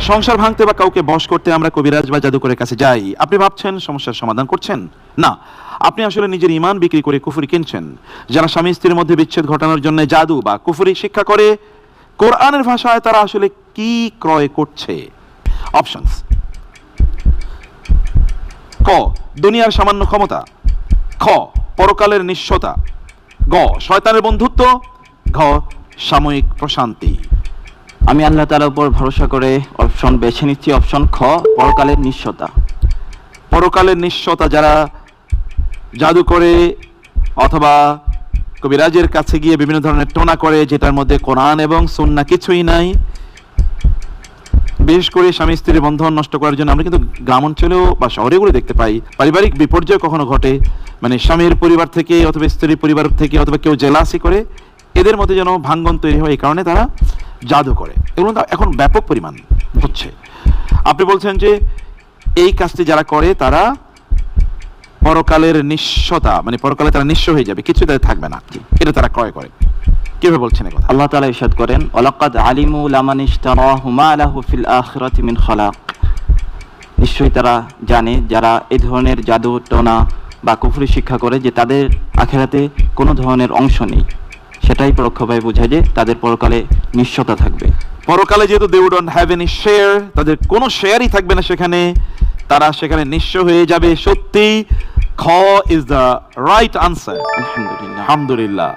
সংসার ভাঙতে বা কাউকে বশ করতে আমরা কবিরাজ বা জাদুকরের কাছে যাই। আপনি ভাবছেন সমস্যার সমাধান করছেন, না, আপনি আসলে নিজের ঈমান বিক্রি করে কুফরি কিনছেন। যারা স্বামী স্ত্রীর মধ্যে বিচ্ছেদ ঘটানোর জন্য জাদু বা কুফরি শিক্ষা করে, কোরআনের ভাষায় তারা আসলে কি ক্রয় করছে? অপশনস: ক, দুনিয়ার সামান্য ক্ষমতা; খ, পরকালের নিঃস্বতা; গ, শয়তানের বন্ধুত্ব; ঘ, সাময়িক প্রশান্তি। আমি আল্লাহ তাআলার উপর ভরসা করে অপশন বেছে নিচ্ছি, অপশন খ, পরকালের নিঃস্বতা। পরকালের নিঃস্বতা যারা জাদু করে অথবা কবিরাজের কাছে গিয়ে বিভিন্ন ধরনের টোনা করে, যেটার মধ্যে কোরআন এবং সুন্নাহ কিছুই নাই, বিশেষ করে স্বামী স্ত্রীর বন্ধন নষ্ট করার জন্য আমরা কিন্তু গ্রাম অঞ্চলেও বা শহরেগুলো দেখতে পাই, পারিবারিক বিপর্যয় কখনো ঘটে, মানে স্বামীর পরিবার থেকে অথবা স্ত্রীর পরিবার থেকে অথবা কেউ জেলাসি করে, এদের মধ্যে যেন ভাঙ্গন তৈরি হয়, এই কারণে তারা জাদু করে। এগুলো এখন ব্যাপক পরিমাণ হচ্ছে। আপনি বলছেন যে এই কাজটি যারা করে তারা পরকালের নিঃস্বতা, মানে পরকালে তারা নিঃস্ব হয়ে যাবে, কিছু তাদের থাকবে না, এটা তারা ক্রয় করে। কিভাবে বলছেন এই কথা? আল্লাহ তাআলা ইরশাদ করেন, ওয়ালাকাদ আলিমু লামান ইশতারাহু মা লাহু ফিল আখিরাতি মিন খালাক। নিশ্চয়ই তারা জানে, যারা এই ধরনের জাদু টোনা বা কুফরি শিক্ষা করে, যে তাদের আখিরাতে কোনো ধরনের অংশ নেই। সেটাই পরোক্ষভাবে বোঝায় যে তাদের পরকালে নিঃস্বতা থাকবে। পরকালে যেহেতু they would not have any share, তাদের কোনো শেয়ারই থাকবে না সেখানে, তারা সেখানে নিঃস্ব হয়ে যাবে। সত্যি খ ইজ দ্য রাইট আনসার। আলহামদুলিল্লাহ। আলহামদুলিল্লাহ।